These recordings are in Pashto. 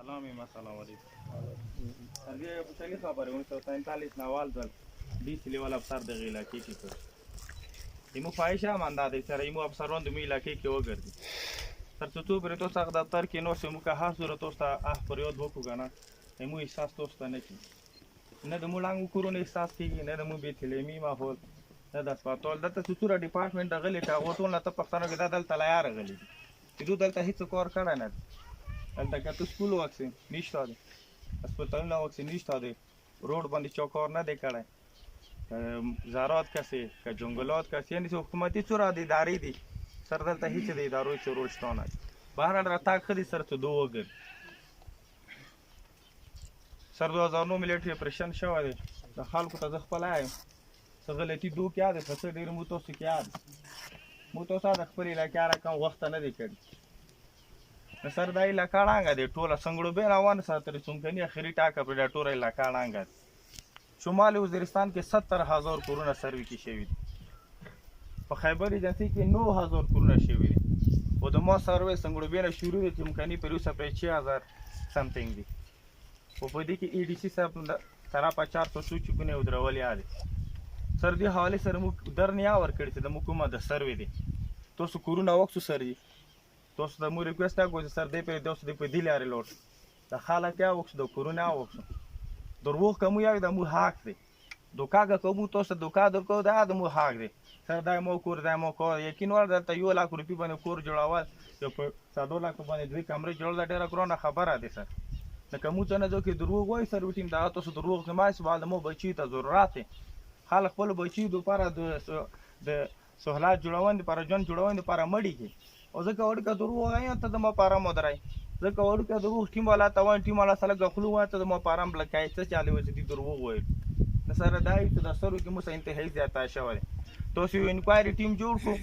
سلام السلام علیکم سر یہ خوشحالی خبر ہے 1947 نوال ځل ډي سي لیول افسر دغه علاقې کې کړ ایمو خواهشه مانده دی سره ایمو افسران د مو علاقې کې وګرځي سر څه تو پرې تو څنګه دفتر کې نو سمو که هر صورت اوسه پریود وکړو کنه ایمو احساس توسته نه کی نه د مولانګو کورونه احساس کیږي نه د مو بیتلمی ماحول نه د اسپاتول دته څوره ډپارټمنټ دغه کا غوټول نه ته پښتنو کې دلته لایار غلي چې دلته هیڅ کار کړه نه دلته که تو سکول واکسین نشته دی اسپتالونه واکسین نشته دی روډ باندې چوکار نه دی کړی زراعت کسي که جنگلات کسي یعنی حکومتي څوره د ادارې دي سر دلته هیڅ د ادارو چې رول شته نه بهر راتګ خدي سر ته دوه وګر سر 2009 مليټري اپریشن شوی دی د خلکو ته زه خپل آیم څه غلطي دو کې ده څه ډېر مو تاسو کې مو تاسو د خپل علاقې را کوم وخت نه دی کړی سر دا علاقه ړانګه دی ټوله څنګړو به روان ساترې څومکني اخري ټاکه په دا ټوله علاقه ړانګه دی شمالي وزیرستان کې 70,000 کورونه سروي کې شوي دي په خیبر ایجنسي کې 9,000 کورونه شوي دي او د ما سروي څنګړو به نه شروع دي څومکني په روسه په 6,000 سمثینګ دي او په دې کې ای ډي سي صاحب سره په 400 چوکونه ودرول یاد سر دې حواله سره مو درنیا ور کړی چې د حکومت د سروي دي تاسو کورونه وکړو سر تاسو د مو ریکوست کوئ چې سر دې په دوست دې په دی لارې لوټ د خلک یا وکړو د کورونه وکړو دروغ کوم یو د مو حق دی دوکاګه کوم تاسو دوکا درکو دا د مو حق دی سر دای مو کور دای مو کو یقین ور دلته 1 لک روپی باندې کور جوړاول یو په 7 لک باندې دوی کمرې جوړول ډیره کرونه خبره ده سر د کوم څه نه ځکه دروغ وای سر وټیم دا تاسو دروغ نه مای سوال مو بچی ته ضرورت خلک خپل بچی دوپاره د سہولت جوړون لپاره جون جوړون لپاره مړی کی او ځکه ورکه دروغ وایم ته د ما پاره مدرای ځکه ورکه دروغ ټیم والا ته وای ټیم والا سره غخلو وای ته د ما پارم بلکای څه چالي وځي دي دروغ وای د سره دای ته د سرو کې مو سه انتهایی زیاته شوی تاسو انکوایری ټیم جوړ کو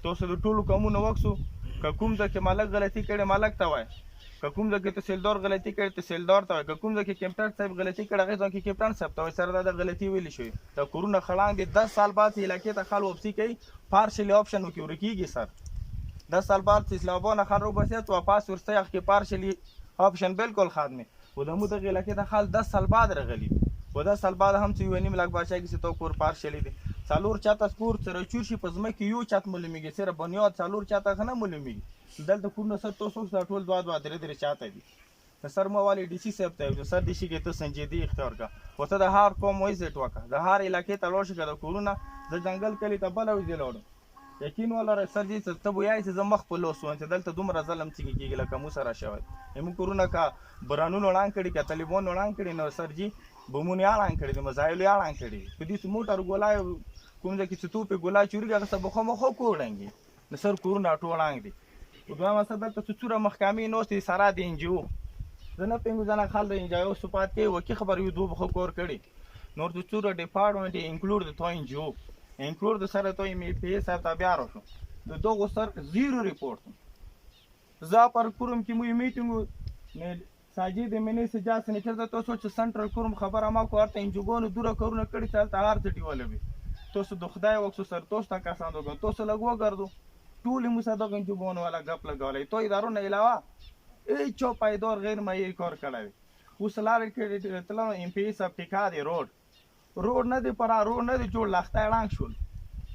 تاسو د ټولو کومونه وکسو کوم ځکه مالک غلطي کړي مالک ته وای کوم ځکه تحصیلدار غلطي کړي تحصیلدار ته وای کوم ځکه کیپټن صاحب غلطي کړي هغه ځکه کیپټن صاحب ته سره د غلطي ویل شوی د کورونا خلانګ د 10 سال بعد علاقې ته خل واپسی کوي پارشلی آپشن وکي ورکیږي سر 10 سال بعد اسلاماباد خان رو بسیت واپس ورسته اخ کې پارشلی آپشن بالکل خادمه و د مو د علاقې ته خل 10 سال بعد رغلی و 10 سال بعد هم څه ونیم لګ بادشاہ کې تو کور پارشلی دي څالور چاته سپور سره چورشي پزما کې یو چات مولمیږي سره بنیاد څالور چاته خنه مولمیږي دلته کورنه سر تاسو ټول دوه درې درې چاته دي سر مو والی ډي سي صاحب ته سر ډي سي کې ته سنجیدي اختیار کا وته د هر قوم وایزټ وکړه د هر علاقې ته لوړ شګه د کورونا د جنگل کلی ته بل وځي لوړ یقین ولر سر دې ته بو یای چې زمخ په لوس وانت دلته دومره ظلم کیږي لکه مو سره شوی هم کورونا کا برانونو وړاندې کړي کا طالبان وړاندې کړي نو سر جی بمونی وړاندې کړي د مزایل وړاندې کړي په دې موټر ګولای کوم ځکه چې تو په ګولای چوری هغه سبا خو مخ کوړنګي نو سر کورونا ټوړاندې دي او دوه مسله ته څوره محکمې نو سي سره دي انجو زنه پنګو ځنه خال د انجو سپات کې وکی خبر یو دوه خو کور کړي نور د څوره ډپارټمنټ انکلود د تو انجو انکلود د سره تو می پی صاحب ته بیا راشو د دوه سر زیرو ریپورت ز پر کوم کې مو میټینګ نه ساجد منی سجا سنټر د تاسو چې سنټرل کوم خبره ما کوته انجوګونو دوره کورونه کړي چلته هر څه ډیولوي تاسو د خدای وکسو سر تاسو تا کسان دوګ تاسو لګو ګرځو ټول مصدق انجوګونو والا غپ لګولای تو ادارو نه علاوه ای چو پایدار غیر معیاري کار کړی وسلار کې تلو ام پی صاحب ټیکا دی روډ نه دی پرا روډ نه دی جوړ لخته اړانګ شول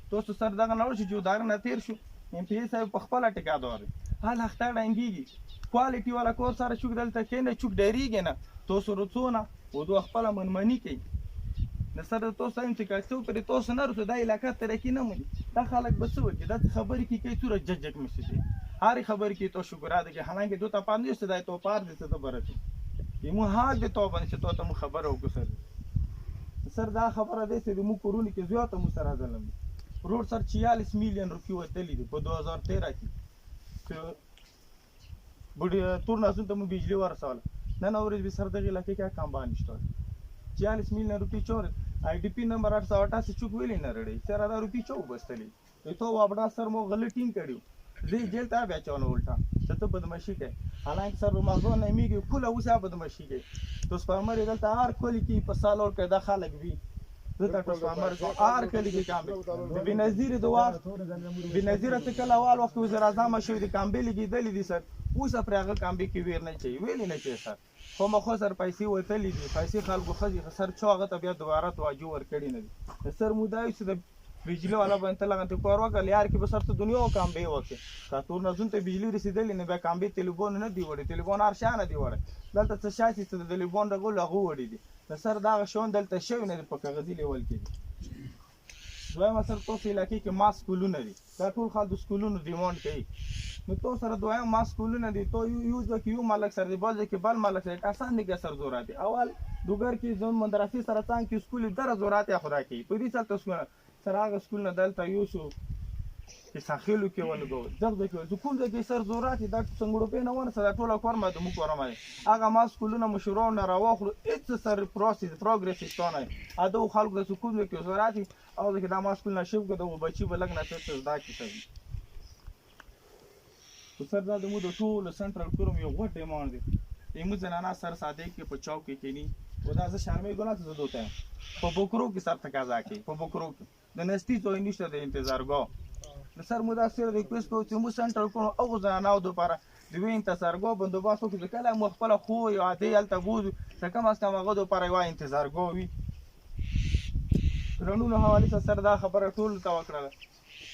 تاسو سر دغه نور شي جو دار نه تیر شو ام پی صاحب په خپل ټیکا دور ها لخته اړانګيږي کوالټي والا کور سره شو دلته کې نه چوک ډیریږي نه تاسو رڅونه و دوه خپل منمنی کوي د سره تاسو انتقال څو پر تاسو نه رسو د علاقې ترکی نه مونږ دا خلک بسو چې د خبرې کې کوي تور ججک مسجد هر خبر کې تو شکر اده کې حالانکه دوه پاندې ستای تو پار دي ته برته یمو ها د تو باندې ته مو خبر او سر دا خبره ده چې مو کورونی کې زیاته مو سره ظلم روډ سر 46 میلیون روپیه ودلې دي په 2013 کې چې بډې تورناسون ته مو بجلی ورسول نن اورز به سر دغه لکه کې کم باندې شته 46 میلیون روپیه چور آی ډی پی نمبر 888 چوک ویلې نه رړې سره دا روپیه چو بستلې ته وابډا سر مو غلطین کړیو دې جیل ته بیا چونه الټا ته بدمعشي کوي حالانکه سر مغزو نه میږي کوله اوسه بدمعشي کوي تاسو په امر دلته هر کلی کې په سال اور کې د خلک وي زه تاسو په امر کو هر کلی کې کام بنظیر دوه بنظیر ته کله اول وخت وزیر اعظم شوی د کامبل کې دلی دي سر اوس پرې هغه کامبې کې ویر نه چي ویلې نه چي سر خو مخه سر پیسې وتلې دي پیسې خلکو خځې سر چا هغه ته بیا دوباره توجه ورکړي نه دي سر مودای چې د بجلی والا باندې ته لغه ته کار وکړ یار کې به سر ته دنیا کامبې وکړي کا تور نه ځون ته بجلی رسیدلې نه بیا کامبې ټلیفون نه دی وړي ټلیفون هر شانه دی وړي دلته څه شاسي ته د ټلیفون دغه هغه وړي دي سر دا شون دلته شوی نه په کاغذي لیول کې دویم سر تاسو علاقې کې ما سکولونه دي دا ټول خلک د سکولونو ډیمانډ کوي نو تو سره دویم ما سکولونه دي تو یوز وکي یو مالک سره دی بل کې بل مالک سره آسان دي سر زورات اول دوګر کې زون مدرسې سره څنګه کې سکول در زورات خدا کوي په دې سره تاسو سره هغه سکول نه دلته یو شو چې ساخلو کې ولګو دغه کې د کوم ځای کې سر زورات د څنګهړو په نه ونه سره ټوله کار مده مو کورم هغه ما سکولونه مشورونه نه راوخلو هیڅ سر پروګرس ستونه اده خلکو د سکول کې زورات او د دا ما سکول نشو کې د بچي بلګ نه څه زده کی سر سر دا د مو د ټول سنټرل کوم یو غټ ډیمانډ دی ایمو زنانا سر ساده کې په چوک کې کینی ودا ز شرمې ګنا ته دوته په بوکرو کې سر تقاضا کې په بوکرو کې د نستی تو نشته د انتظار گو سر مودا سر ریکوست کو چې مو سنټرل کوم او زنانا د لپاره د وین انتظار گو بندوباست کې کله مو خپل خو یو عادي الته بوز څنګه ماسته هغه د لپاره یو انتظار گو وي رونو حواله سر دا خبره ټول تا وکړه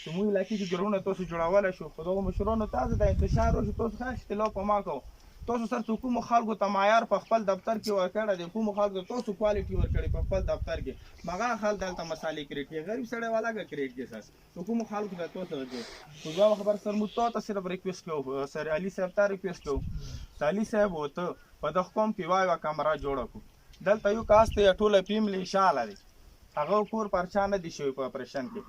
چې مو علاقې کې ګرونه تاسو جوړول شو خو دغه مشرانو تاسو د انتشار او تاسو خاص اختلاف ما کو تاسو سر کوم خلکو ته معیار په خپل دفتر کې ورکړه د کوم خلکو تاسو کوالټي ورکړي په خپل دفتر کې مګا خل دلته مسالې کریټ غریب سړی والا کریټ کې سر کوم خلکو ته تاسو ورکړي خو دا خبر سر مو ته صرف ریکوست کوو سر علي صاحب ته ریکوست کوو علي صاحب وته په دغه کوم کې وایو کیمرا جوړه کو دلته یو کاسته ټوله فیملی شاله دي هغه کور پرچا نه دي شوی په اپریشن کې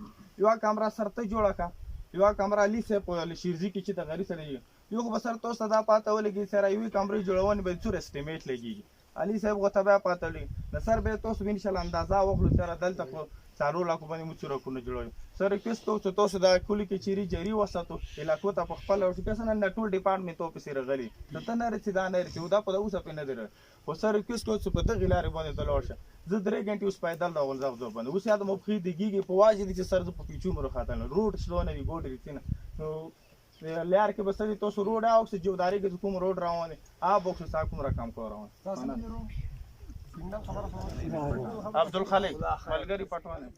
یو کیمرا سرته جوړه کا یو کیمرا علي صاحب په شیرزي کې چې د غری سره یو خو بسر تاسو دا پاته ولګي سره یو کیمرې جوړونه به څور استیمیټ لګي علي صاحب غته بیا پاته لګي د سر به تاسو ان شاء الله اندازا وخلو سره دلته په 4 لاکھ باندې مو څور کو نه جوړوي سر کیس تاسو دا کلی کې چيري جری وساتو علاقو ته په خپل او کیسه نه ټول ډپارټمنټ ته په سره غلي ته نه رسید نه رسید دا په اوسه په نه درې او سر کیس په دغه لارې باندې تلوشه زه 3 غنټې اوس پیدل راول ځو باندې اوس یاد مو خې دیږي په واجب دي چې سر په پیچو مر خاطر روډ سلو نه وی ګوډ ریتنه نو لار کې بس تاسو روډ او چې جوداري کې کوم روډ روانه بوکس سا کوم رقم کو روان عبدالخالق ملګری پټوانه